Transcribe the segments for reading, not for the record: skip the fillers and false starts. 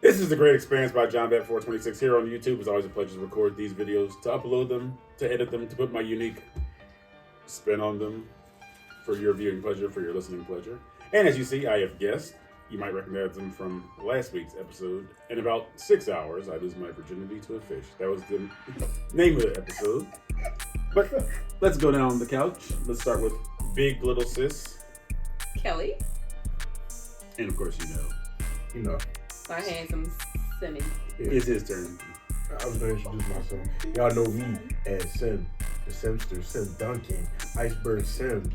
This is The Great Experience by John Bat 426 here on YouTube. It's always a pleasure to record these videos, to upload them, to edit them, to put my unique spin on them for your viewing pleasure, for your listening pleasure. And as you see, I have guests. You might recognize them from last week's episode. In about 6 hours, I lose my virginity to a fish. That was the name of the episode. But let's go down the couch. Let's start with Big Little Sis. Kelly. And of course, you know. Our handsome Simmy. It's his turn. I was going to introduce myself. Y'all know me as Sim, the Simster, Sim Duncan, Iceberg Sim,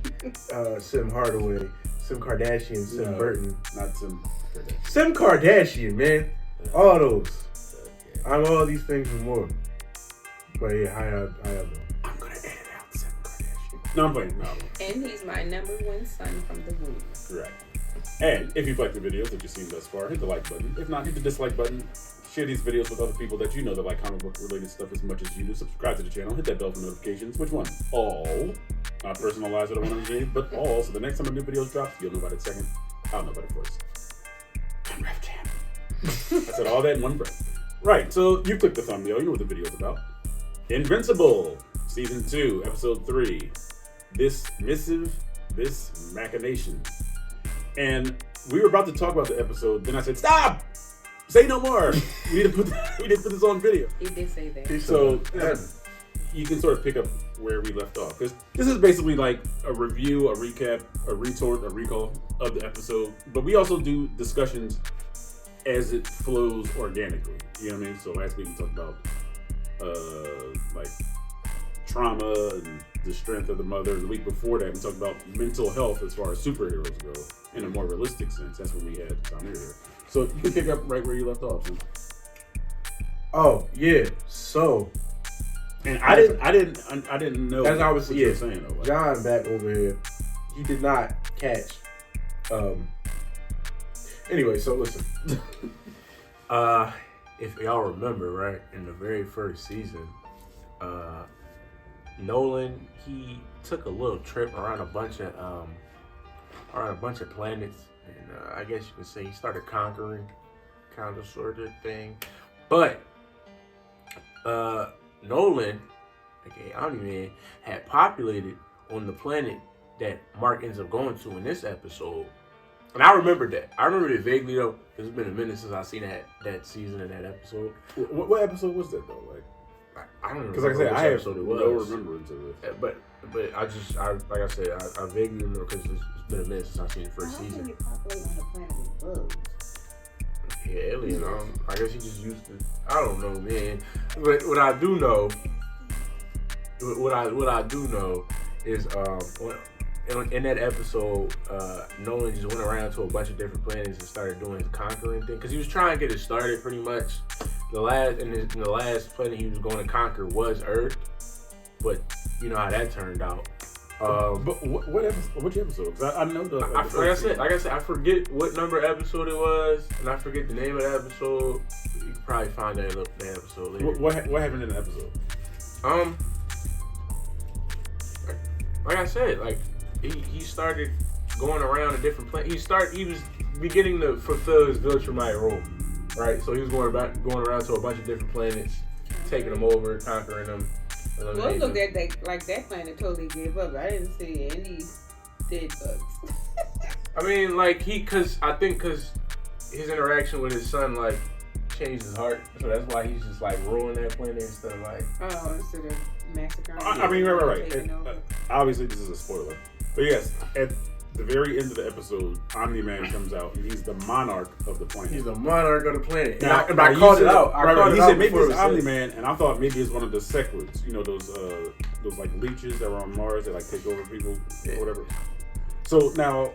Sim Hardaway, Sim Kardashian, Sim Burton. Not Sim Kardashian. Sim Kardashian, man. All those. I'm all these things and more. But yeah, I have I'm going to edit out Sim Kardashian. No, I'm playing. No. And he's my number one son from the womb. Right. And if you've liked the videos that you've seen thus far, hit the like button. If not, hit the dislike button. Share these videos with other people that you know that like comic book related stuff as much as you do. Subscribe to the channel. Hit that bell for notifications. Which one? All. Not personalized or the one on the game, but all. So the next time a new video drops, you'll know about it second. I'll know about it first. I'm Ref Jam. I said all that in one breath. Right. So you clicked the thumbnail. You know what the video's about. Invincible, Season 2, Episode 3. This Missive, this Machination. And we were about to talk about the episode, then I said, stop! Say no more! we need to put this on video. He did say that. So you can sort of pick up where we left off. Because this is basically like a review, a recap, a retort, a recall of the episode. But we also do discussions as it flows organically. You know what I mean? So last week we talked about like trauma and the strength of the mother. The week before that we talked about mental health as far as superheroes go. In a more realistic sense, that's what we had down here. So you can pick up right where you left off. So. Oh yeah, so. And I didn't know. As I was what you were saying though. Like, John back over here, he did not catch. Anyway, so listen. If y'all remember, right, in the very first season, Nolan, he took a little trip around a bunch of planets, and I guess you can say he started conquering, kind of sort of thing. But Nolan, aka Omni-Man, had populated on the planet that Mark ends up going to in this episode. And I remember that. I remember it vaguely though, because it's been a minute since I've seen that season and that episode. What episode was that though? Like, I don't know. Because like I said, I have no remembrance of it. But I like I said, I vaguely remember because it's been a minute since I've seen the first season. You populate on the planet with bugs. Yeah, alien. I guess he just used to. I don't know, man. But what I do know is in that episode, Nolan just went around to a bunch of different planets and started doing his conquering thing because he was trying to get it started pretty much. The last planet he was going to conquer was Earth, but you know how that turned out. But which episode? Because I know the. Like I said, I forget what number episode it was, and I forget the name of the episode. You can probably find that in the episode later. What happened in the episode? Like I said, like he started going around a different planet. He was beginning to fulfill his Viltrumite role, right? So he was going around to a bunch of different planets, taking them over, conquering them. Well, it looked like that planet totally gave up. I didn't see any dead bugs. I mean, like because his interaction with his son like changed his heart, so that's why he's just like ruling that planet instead of like. Oh, instead of massacring. I mean, right. Obviously, this is a spoiler, but yes, at the very end of the episode, Omni-Man comes out, and he's the monarch of the planet. He's the monarch of the planet. Now, and I called it out. He said maybe it's Omni-Man, and I thought maybe it's one of the Sequids. You know, those like leeches that were on Mars that like take over people or whatever. So now,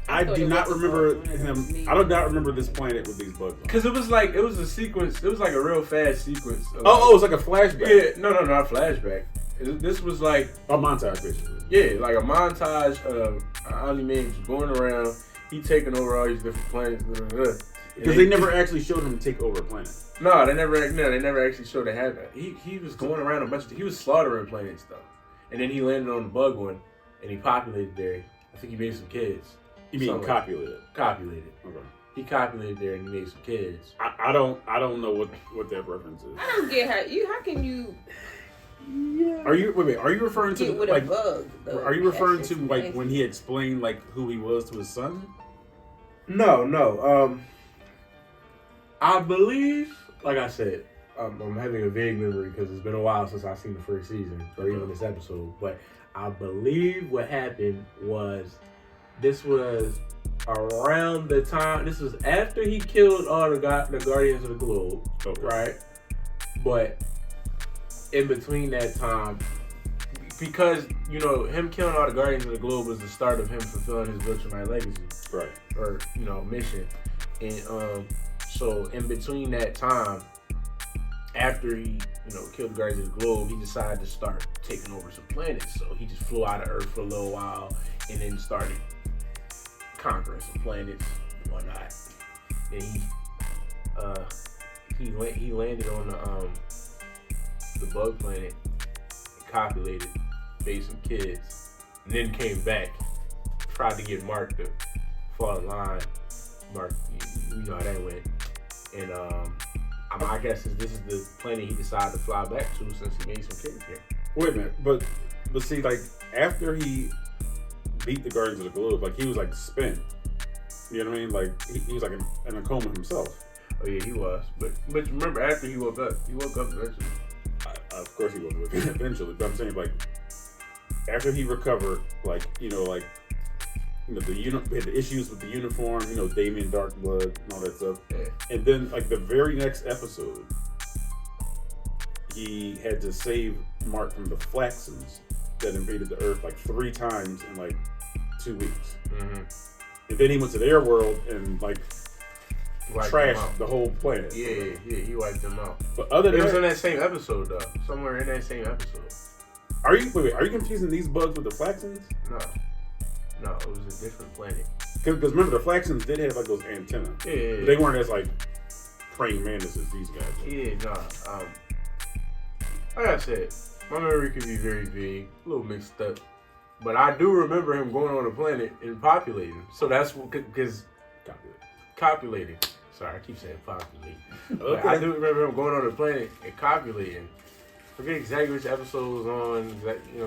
I do not remember him. I do not remember this planet with these bugs. Because it was a sequence. It was like a real fast sequence. It's like a flashback. Yeah, no, not a flashback. This was like a montage, basically. Yeah, like a montage of Omni-Man just going around. He taking over all these different planets. Because they never actually showed him take over a planet. No, they never actually showed it happen. He was going around he was slaughtering planets though, and then he landed on the bug one, and he populated there. I think he made some kids. You mean copulated? Copulated. Okay. he copulated there and he made some kids. I don't know what that reference is. I don't get how can you Yeah. Are you referring to get with like a bug? Though? are you referring That's to just like nasty. when he explained like who he was to his son? No. I believe, like I said, I'm having a vague memory because it's been a while since I've seen the first season or even this episode. But I believe what happened was this was around the time. This was after he killed all the Guardians of the Globe, Okay. right? But in between that time, because him killing all the Guardians of the Globe was the start of him fulfilling his Viltrumite legacy, Right. or mission, and so in between that time, after he killed the Guardians of the Globe, he decided to start taking over some planets. So he just flew out of Earth for a little while, and then started conquering some planets and whatnot. And he landed on the bug planet, and copulated, made some kids, and then came back, tried to get Mark to fall in line. Mark, you know how that went. And I guess this is the planet he decided to fly back to since he made some kids here. Wait a minute, but see, like after he beat the Guardians of the Globe, like he was like spent. You know what I mean? Like he was like in a coma himself. Oh yeah, he was. But remember, after he woke up eventually. Of course he woke up eventually, but I'm saying like after he recovered, like the issues with the uniform, Damien Darkblood and all that stuff. Yeah. And then like the very next episode, he had to save Mark from the Flaxons that invaded the Earth like 3 times in like 2 weeks. Mm-hmm. And then he went to their world and like Wiped them trashed out. the whole planet. Yeah, he wiped them out. But other It than was in that, that same episode though. Somewhere in that same episode. are you confusing these bugs with the Flaxons? No, it was a different planet. Because remember, the Flaxons did have like those antennas. Yeah. But they weren't as like praying mantises as these guys were. Yeah, like I said, my memory could be very vague, a little mixed up. But I do remember him going on a planet and populating. So that's because copulating. Sorry, I keep saying populating. But I do remember him going on a planet and copulating. Forget exactly which episode was on,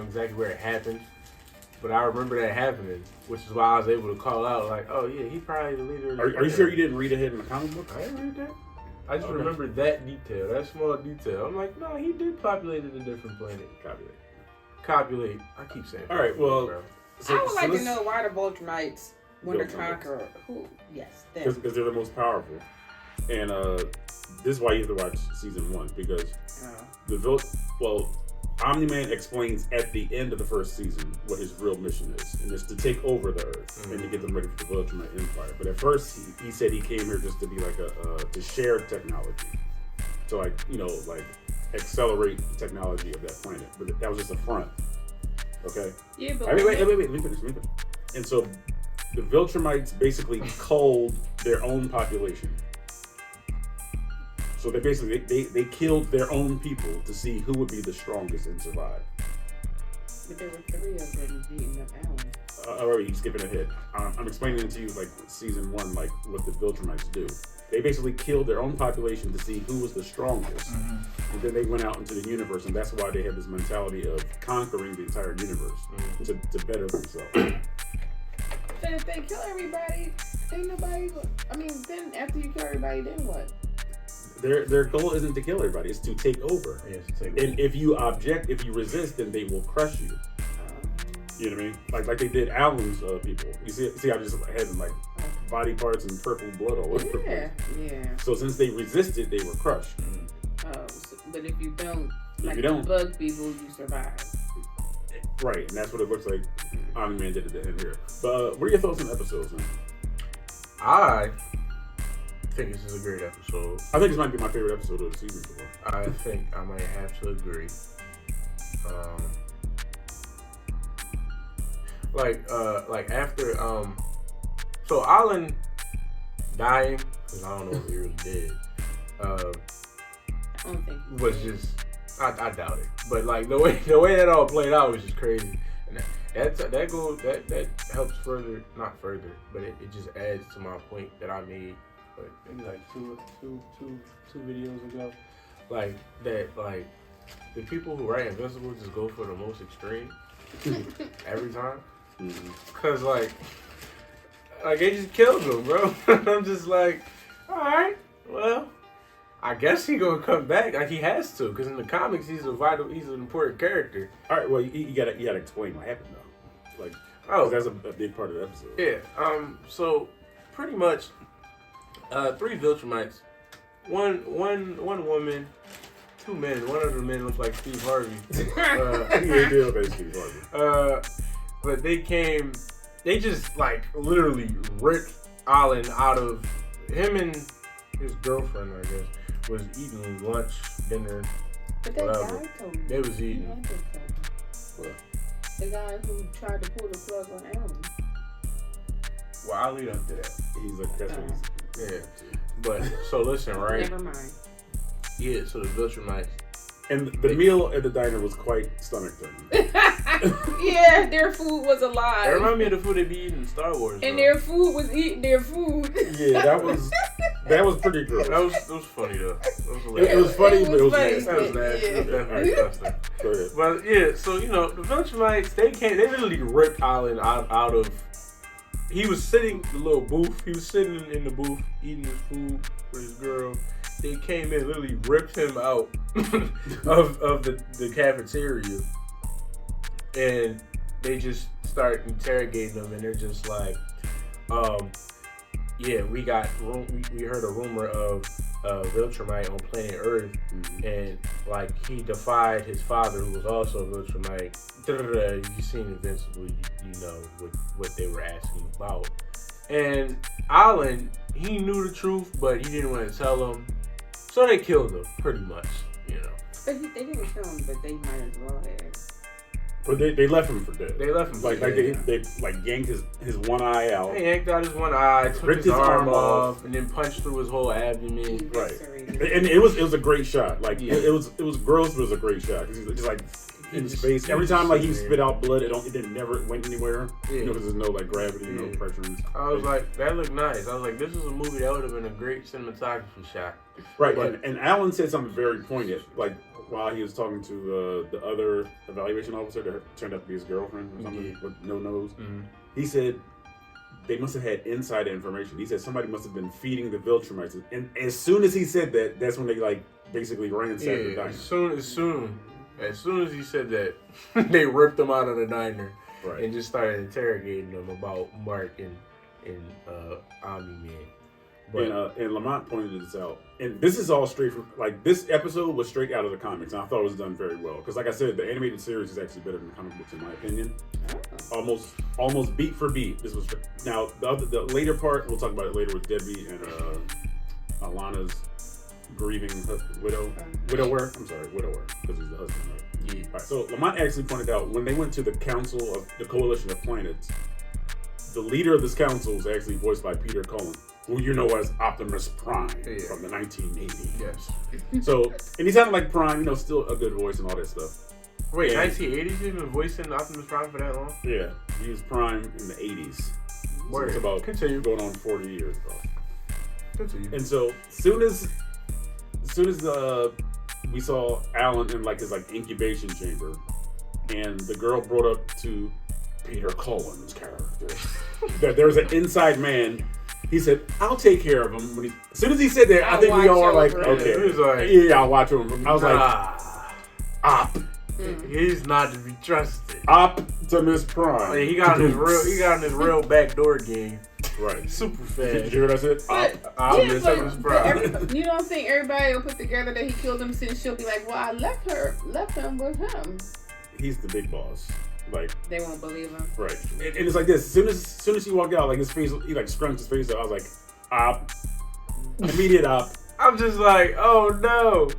exactly where it happened. But I remember that happening, which is why I was able to call out like, oh yeah, he's probably the leader of the Are you sure you didn't read ahead in the comic book? I didn't read that. I just remember that detail, that small detail. I'm like, no, he did populate a different planet. Copulate. I keep saying. All right, well, bro. I would like to know why the Viltrumites want to conquer who? Yes, them. Because they're the most powerful. And this is why you have to watch season 1, because Omni-Man explains at the end of the first season what his real mission is, and it's to take over the Earth and to get them ready for the Viltrumite Empire. But at first, he said he came here just to be like to share technology, to like accelerate the technology of that planet. But that was just a front. Okay. Yeah, but Wait. Let me finish. And so the Viltrumites basically culled their own population. So they killed their own people to see who would be the strongest and survive. But there were 3 of them beating up Alan. Alright, you're skipping ahead. I'm explaining to you like season 1, like what the Viltrumites do. They basically killed their own population to see who was the strongest, and then they went out into the universe, and that's why they have this mentality of conquering the entire universe to better themselves. Then if they kill everybody, ain't nobody. Then after you kill everybody, then what? Their goal isn't to kill everybody; it's to take over. Yeah, to take And if you object, if you resist, then they will crush you. You know what I mean? Like they did Alan's people. You see, I just had them like body parts and purple blood all over the place. Yeah. So since they resisted, they were crushed. But if you don't, you don't, bug people, you survive. Right, and that's what it looks like Omni-Man did at the end here. But what are your thoughts on the episodes, man? I think this is a great episode. I think this might be my favorite episode of the season so far. I think I might have to agree. Like after so Alan dying, because I don't know if he really did. I don't think was just I doubt it. But like the way that all played out was just crazy. That helps further, not further, but it just adds to my point that I made, maybe like two videos ago, like that, like the people who write Invincible just go for the most extreme every time, cause like they just killed him, bro. I'm just like, all right, well, I guess he gonna come back. Like he has to, because in the comics he's an important character. All right, well you gotta explain what happened though. Like, that's a big part of the episode. Yeah. So pretty much, 3 Viltrumites, one woman, 2 men. One of the men looks like Steve Harvey. Yeah, they look like Steve Harvey. But they just like literally ripped Alan out of him and his girlfriend, I guess, was eating lunch, dinner, But that whatever. guy told me. They was eating. What? The guy who tried to pull the plug on Alan. Well, I'll lead up to that. He's like, that's what he's. Yeah. But so listen, right? Never mind. Yeah. So the Viltrumites. And the meal at the diner was quite stomach turning. Yeah, their food was alive. It reminded me of the food they be eating in Star Wars. And bro. their food was eating their food. Yeah, that was pretty gross. That was funny though. It was funny, but it was funny. nasty. That was nasty. Yeah. It was definitely disgusting. Go ahead. But yeah, so you know, the Viltrumites, they literally ripped Alan out of. He was sitting in the little booth. He was sitting in the booth eating his food with his girl. They came in, literally ripped him out of the cafeteria, and they just start interrogating him. And they're just like, yeah, we heard a rumor of Viltrumite on planet Earth, and like he defied his father, who was also a Viltrumite. You seen Invincible, you know what they were asking about. And Alan, he knew the truth, but he didn't want to tell him, so they killed him, pretty much, you know. But they didn't kill him, but they might as well have. But they left him for dead. They left him like for dead. they like yanked his one eye out. They yanked out his one eye, took Ripped his arm off, and then punched through his whole abdomen. Right. And it was a great shot. Like it was gross, but it was a great shot. Cause he's just like in his face. Every time like he spit out blood, it never went anywhere. Yeah. You know, because there's no like gravity, no pressure. I was like, that looked nice. I was like, this is a movie that would have been a great cinematography shot. Right. But, and Alan said something very poignant, like while he was talking to the other evaluation officer that turned out to be his girlfriend or something with no nose. Mm-hmm. He said they must have had inside information. He said somebody must have been feeding the Viltrumites. And as soon as he said that, that's when they like basically ransacked the diner. As soon as he said that, they ripped him out of the diner, Right. and just started interrogating him about Mark and Omni-Man. And Lamont pointed this out. And this is all straight from, like, this episode was straight out of the comics. And I thought it was done very well. Because, like I said, the animated series is actually better than the comic books, in my opinion. Almost beat for beat. This was now the later part. We'll talk about it later with Debbie and Alana's grieving widower. Because he's the husband. Right? Yeah. All right, so Lamont actually pointed out when they went to the Council of the Coalition of Planets, the leader of this council was actually voiced by Peter Cullen, who you know as Optimus Prime from the 1980s. Yes. So, and he sounded like Prime, you know, still a good voice and all that stuff. Wait, Yeah. 1980s? You've been voicing Optimus Prime for that long? Yeah, he was Prime in the 80s. So it's about going on 40 years, bro. Continue. And so, soon as we saw Alan in like his like incubation chamber, and the girl brought up to Peter Cullen's character that there was an inside man. He said, "I'll take care of him." As soon as he said that, I think we all were like, "Okay, He was like, yeah, I'll watch him." I was like, "Op, he's not to be trusted." Optimus Prime. He got in his real backdoor game. Right, Super Did you fast. hear what I said? Optimus Prime. You don't think everybody will put together that he killed him since she'll be like, well, I left him with him. He's the big boss. Like, They won't believe him. right, and it's like this. As soon as he walked out, like his face, he like scrunched his face up. I was like, "Op, immediate op." I'm just like, oh no.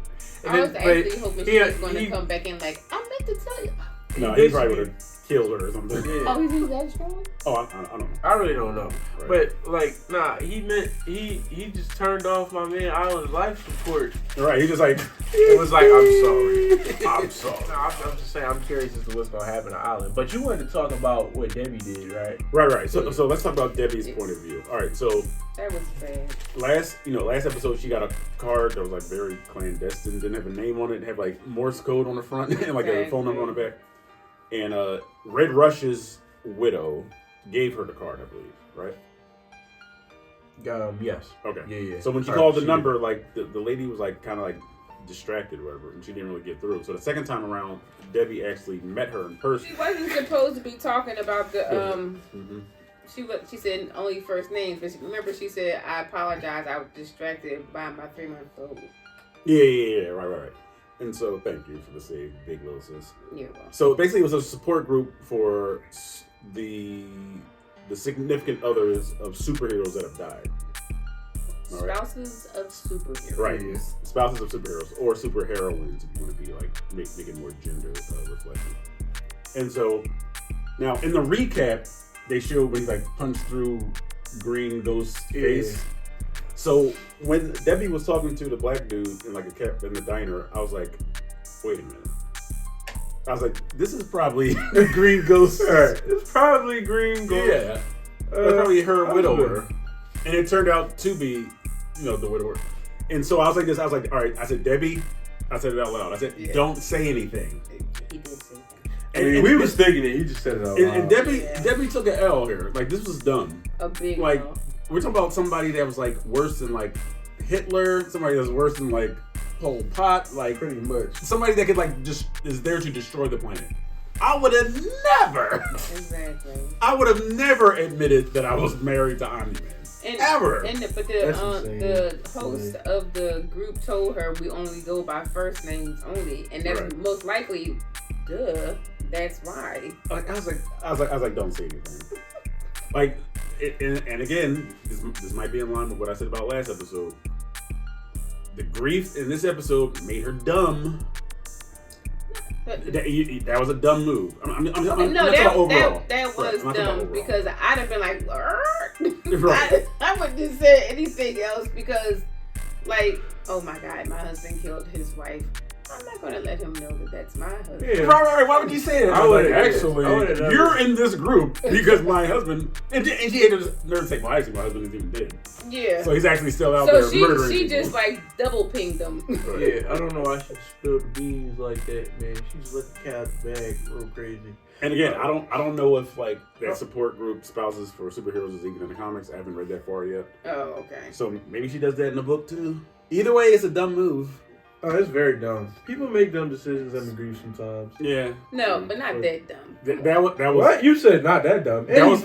I was actually hoping she was going to come back in like, I meant to tell you. No, he probably would have. killed her or something. Yeah. Oh, he's that strong? Oh, I don't know. I really don't know. Right. But like, nah, he just turned off my man Island's life support. Right, he just like It was like, I'm sorry. I'm sorry. No, I'm just saying, I'm curious as to what's gonna happen to Island. But you wanted to talk about what Debbie did, right? right. So let's talk about Debbie's point of view. All right, so That was bad. last episode she got a card that was like very clandestine, didn't have a name on it, it had like Morse code on the front and like a phone number on the back. And Red Rush's widow gave her the card, I believe, right? Yes. Okay. Yeah. So when she called the number, like the lady was like kind of like distracted or whatever, and she didn't really get through. So the second time around, Debbie actually met her in person. She wasn't supposed to be talking about the Mm-hmm. She said only first names, but remember she said, I apologize, I was distracted by my 3-month-old. Yeah. Right. And so thank you for the save, big little sis. You're welcome. So basically, it was a support group for the significant others of superheroes that have died. All right? Spouses of superheroes. Right. Spouses of superheroes or superheroines, if you want to be like make it more gender reflective. And so now in the recap, they showed when he like punched through Green Ghost's face. So when Debbie was talking to the black dude in like a cap in the diner, I was like, wait a minute. I was like, this is probably Green Ghost. It's probably Green Ghost. Yeah. That's probably her widower. And it turned out to be, the widower. And so I was like this, all right, I said, Debbie, I said it out loud. I said, don't say anything. He did say that. And we was thinking it, he just said it out loud. And Debbie took an L here. Like, this was dumb. A big like, L. We're talking about somebody that was like worse than like Hitler, somebody that's worse than like Pol Pot, like pretty much. Somebody that could like just is there to destroy the planet. I would have never. Exactly. I would have never admitted that I was married to Omni-Man. Ever. But the host of the group told her we only go by first names only, and that's most likely, that's why. Like I was like, don't say anything. Like, and again, this might be in line with what I said about last episode. The grief in this episode made her dumb. That was a dumb move. That was dumb because I'd have been like, right. I wouldn't have said anything else because, like, oh my God, my husband killed his wife. I'm not going to let him know that that's my husband. Yeah. Right. Why would you say that? I would actually, you're in this group because my husband, and she had to nerve say, well, actually, my husband is even dead. Yeah. So he's actually still out there murdering So she people. just like double pinged them. Yeah, I don't know why she spilled the beans like that, man. She just let the cat bag real crazy. And again, I don't know if like that support group, Spouses for Superheroes, is even in the comics. I haven't read that far yet. Oh, okay. So maybe she does that in the book too. Either way, it's a dumb move. Oh, it's very dumb. People make dumb decisions in the grief sometimes. Yeah. No, but not that dumb. That was what you said. Not that dumb. That was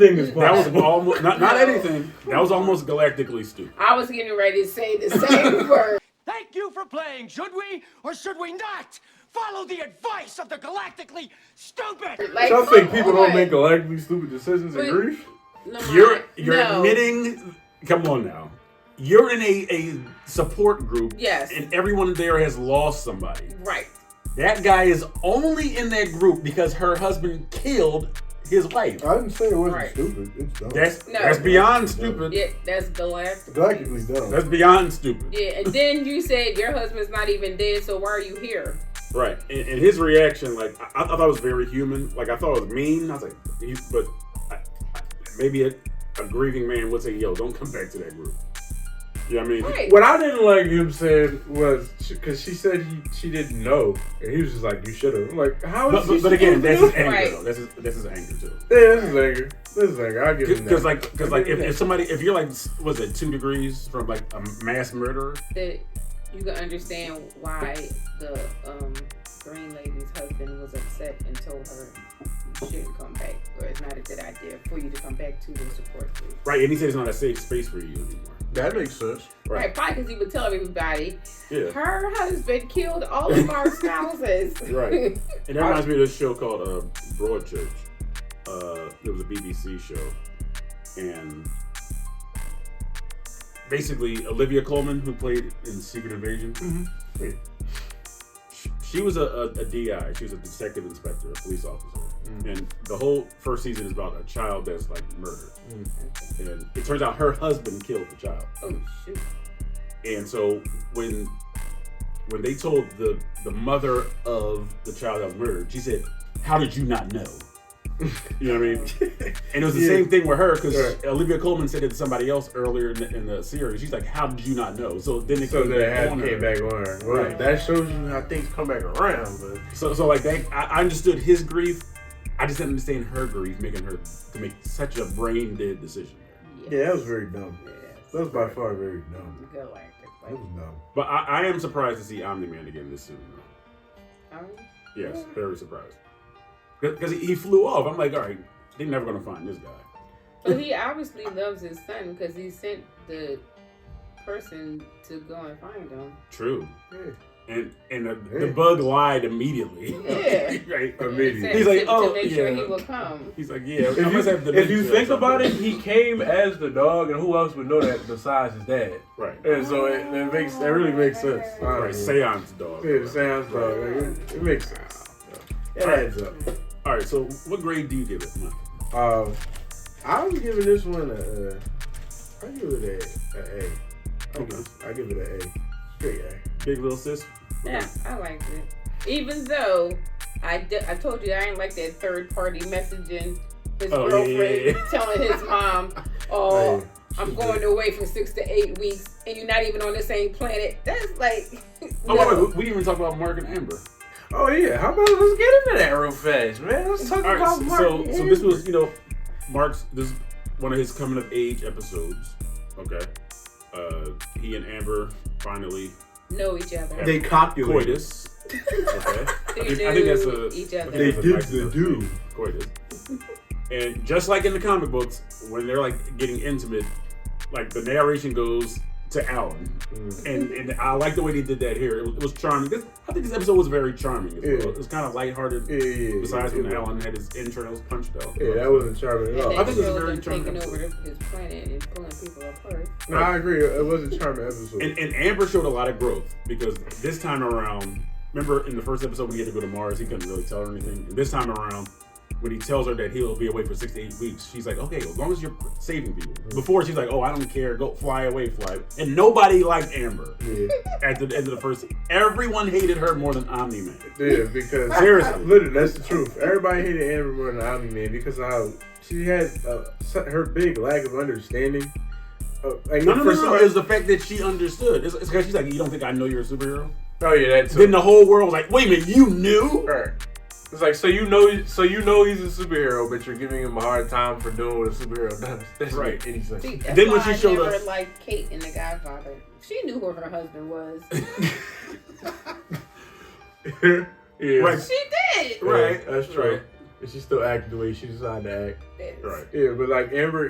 almost not anything. That was almost galactically stupid. I was getting ready to say the same word. Thank you for playing. Should we or should we not follow the advice of the galactically stupid? Like, I think people don't make galactically stupid decisions in grief. You're admitting. Come on now. You're in a support group. Yes. And everyone there has lost somebody. Right. That guy is only in that group because her husband killed his wife. I didn't say it wasn't stupid. It's dumb. That's beyond stupid. Yeah, that's galactic. Galactically dumb. That's beyond stupid. Yeah, and then you said your husband's not even dead, so why are you here? Right. And his reaction, like, I thought it was very human. Like, I thought it was mean. I was like, maybe a grieving man would say, yo, don't come back to that group. You know what I mean? Right. What I didn't like him saying was because she said she didn't know, and he was just like, "You should have." I'm like, how is she? But again, that's his anger. Right. Though. That's his anger too. Yeah, this is anger. I give him that. Because if you're like, was it 2 degrees from like a mass murderer? That you can understand why the green lady's husband was upset and told her you shouldn't come back, or it's not a good idea for you to come back to the support group. Right, and he said it's not a safe space for you anymore. That makes sense. Right, probably because he would tell everybody, yeah, her husband killed all of our spouses. Right. And that reminds me of this show called Broadchurch. It was a BBC show. And basically, Olivia Colman, who played in Secret Invasion, she was a DI. She was a detective inspector, a police officer. And the whole first season is about a child that's like murdered. And it turns out her husband killed the child. Oh shoot. And so when they told the mother of the child that was murdered, she said, "How did you not know?" You know what I mean? And it was the same thing with her, because Olivia Colman said it to somebody else earlier in the series. She's like, "How did you not know?" So then it came back on her. Well, that shows you how things come back around. But so like that, I understood his grief. I just didn't understand her grief, making her to make such a brain dead decision. Yeah, that was very dumb. Yeah, that was by far very dumb. Good acting. That was dumb. But I am surprised to see Omni-Man again this soon. Yes, very surprised. Because he flew off. I'm like, all right, they're never going to find this guy. But he obviously loves his son, because he sent the person to go and find him. True. Yeah. And the bug lied immediately. Yeah. Right? Immediately. He's like, to make sure he will come. He's like, yeah. If you think about it, he came as the dog, and who else would know that besides his dad? Right. And so it really makes sense. Right. Seance dog. Yeah, the seance dog. It makes sense. It adds up. All right. So what grade do you give it, Mike? I'm giving this one I give it an A. I give it an A. Straight A. Big little sis. Yeah, I liked it. Even though I told you I ain't like that third party messaging. His girlfriend telling his mom, I'm going away for 6 to 8 weeks, and you're not even on the same planet. That's like. Wait, we didn't even talk about Mark and Amber. Oh yeah, how about let's get into that real fast, man? Let's talk about Mark. So this was, this is one of his coming of age episodes. Okay, he and Amber finally know each other. They copulate. Coitus. Okay, I think that's each other. They did the do coitus. And just like in the comic books, when they're like getting intimate, like the narration goes to Alan, and I like the way they did that here. It was charming. I think this episode was very charming as well. It was kind of lighthearted. Besides when Alan had his internals punched out. Yeah, that wasn't charming at all. I think it was very charming. Taking over his planet and pulling people apart. No, I agree. It was a charming episode. And Amber showed a lot of growth, because this time around, remember in the first episode when he had to go to Mars, he couldn't really tell her anything. And this time around, when he tells her that he'll be away for 6 to 8 weeks, she's like, okay, as long as you're saving people. Before, she's like, oh, I don't care, go fly away. And nobody liked Amber at the end of the first. Everyone hated her more than Omni-Man. Yeah, because seriously, literally, that's the truth. Everybody hated Amber more than Omni-Man because of how she had her big lack of understanding. No, it was the fact that she understood. It's because she's like, you don't think I know you're a superhero? Oh yeah, that's. Then the whole world was like, wait a minute, you knew? Right. It's like, so you know he's a superhero, but you're giving him a hard time for doing what a superhero does. That's right. Any sense. See, then when she showed us, like Kate in The Godfather, she knew who her husband was. Yeah. Right. She did. Right. That's true. Right. And she still acted the way she decided to act. Yes. Right. Yeah, but like Amber,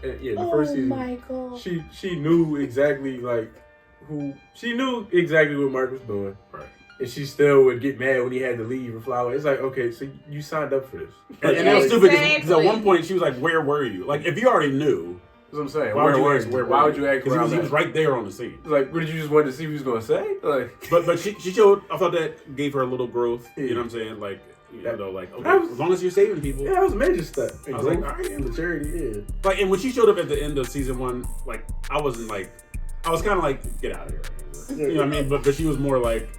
the first season, Michael. she knew exactly what Mark was doing. Right. And she still would get mad when he had to leave and fly away. It's like, okay, so you signed up for this. And that was stupid, because at one point she was like, where were you? Like, if you already knew. That's what I'm saying. Why would you ask? Because he was right there on the scene. Like, what did you just want to see what he was going to say? Like, But she showed, I thought that gave her a little growth. You know what I'm saying? Like, okay, as long as you're saving people. Yeah, that was a major step. I was like, all right. And the charity, yeah. Like, and when she showed up at the end of season 1, like, I was kind of like, get out of here. You know what I mean? But she was more like,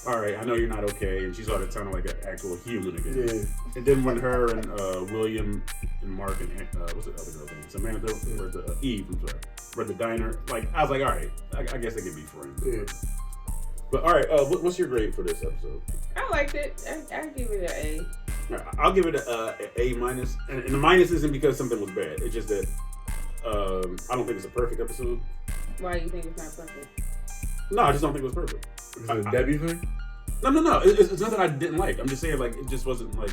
all right, I know you're not okay, and she started sounding like an actual human again. Yeah. And then when her and William and Mark and what's the other girl's name? Samantha, or Eve, I'm sorry, were at the diner. Like, I was like, all right, I guess they could be friends. Yeah. But all right, what's your grade for this episode? I liked it. I give it an A. Right, I'll give it an A minus, and the minus isn't because something was bad. It's just that I don't think it's a perfect episode. Why do you think it's not perfect? No, I just don't think it was perfect. Is it a Debbie thing? No. It's nothing I didn't like. I'm just saying, like, it just wasn't like.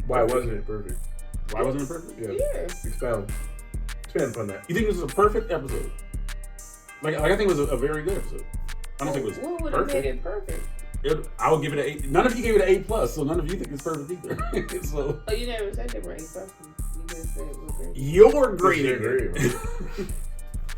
Why wasn't it perfect? Why wasn't it perfect? Yeah. Expand upon that. You think this was a perfect episode? Like I think it was a very good episode. I don't think it was what would have made it perfect? I would give it an A. None of you gave it an A plus, so none of you think it's perfect either. So. Oh, you never said they were A plus. You just said it was great. You're grading it.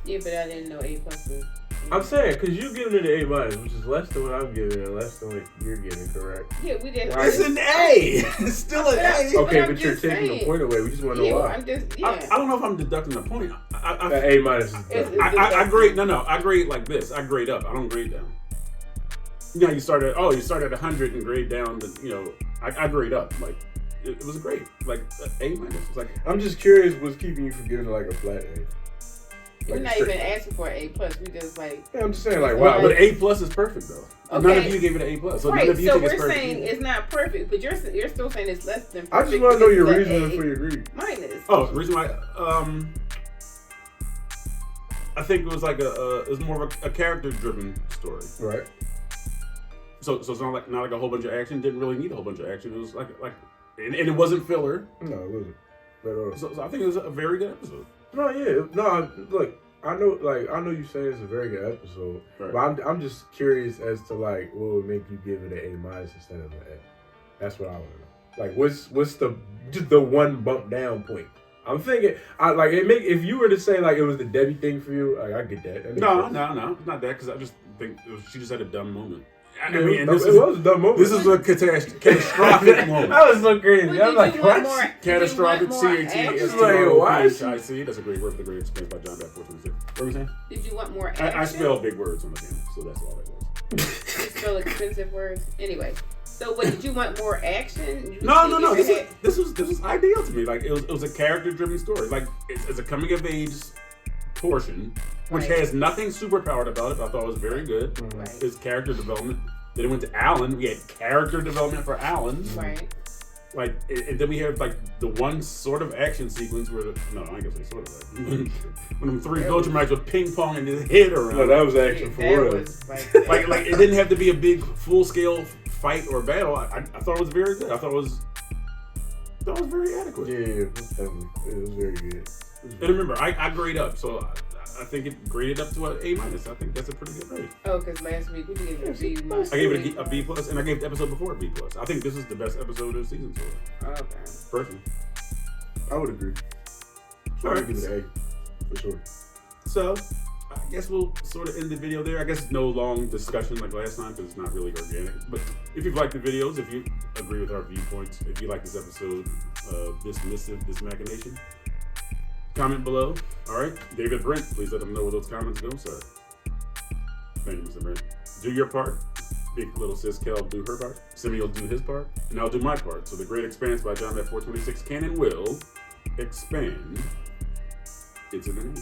Yeah, but I didn't know A plus was. I'm saying, because you're giving it an A-, which is less than what I'm giving it, less than what you're giving, correct? Yeah, we didn't. It's an A. It's still an A. Okay, but you're taking the point away. We just want to know why. I don't know if I'm deducting the point. The A- is done. I grade. No. I grade like this. I grade up. I don't grade down. You know, you start at 100 and grade down. I grade up. Like it was great. Like A-. It's like I'm just curious, what's keeping you from giving it like a flat A? We're not even asking for an A+. We just like. Yeah, I'm just saying like wow. But A+ is perfect though. Okay. None of you gave it an A+. So right. none of you so think it's we're perfect saying either. it's not perfect, but you're still saying it's less than perfect. I just want to know your reason for your grade. Minus. Oh, the reason why. I think it was like it was more of a character-driven story. Right. So it's not like a whole bunch of action. Didn't really need a whole bunch of action. It was and it wasn't filler. No, it wasn't. At all. So I think it was a very good episode. No, yeah, no. Look, I know you say it's a very good episode, right. But I'm just curious as to like what would make you give it an A- instead of an A. That's what I want to know. Like, what's the one bump down point? I'm thinking, if you were to say like it was the Debbie thing for you, like I get that. No, it's not that because I just think she just had a dumb moment. It was a dumb moment. This is a catastrophic moment. That was so crazy. I'm like, what? Catastrophic CATSTROPHIC. That's a great word for the great experience by John Bat 426. What were you saying? Did you want more action? I spell big words on the channel, so that's all that was. You spell expensive words? Anyway. So, what did you want more action? No. This was ideal to me. Like it was a character-driven story. Like it's a coming-of-age portion, which has nothing superpowered about it. I thought it was very good. Right. His character development. Then it went to Alan. We had character development for Alan. Right. Like, and then we have like the one sort of action sequence where I ain't gonna say sort of. When them three Viltrumites were ping ponging his head around. No, that was action for real. Like it didn't have to be a big full scale fight or battle. I thought it was very good. I thought it was very adequate. Yeah, it was very good. And remember, I grade up, so I think it graded up to an A-. I think that's a pretty good grade. Oh, because last week we gave it a B-. I gave it a B+, and I gave the episode before a B+. I think this is the best episode of the season so far. Okay. Personally. I would agree. So I would give it an A, for sure. So, I guess we'll sort of end the video there. I guess no long discussion like last time because it's not really organic. But if you've liked the videos, if you agree with our viewpoints, if you like this episode of this Missive, this Machination, comment below. All right, David Brent, please let them know where those comments go, sir. Thank you, Mr. Brent. Do your part. Big little sis Kel do her part. Simi will do his part, and I'll do my part. So the Great Expanse by John Bat 426 can and will expand into the name.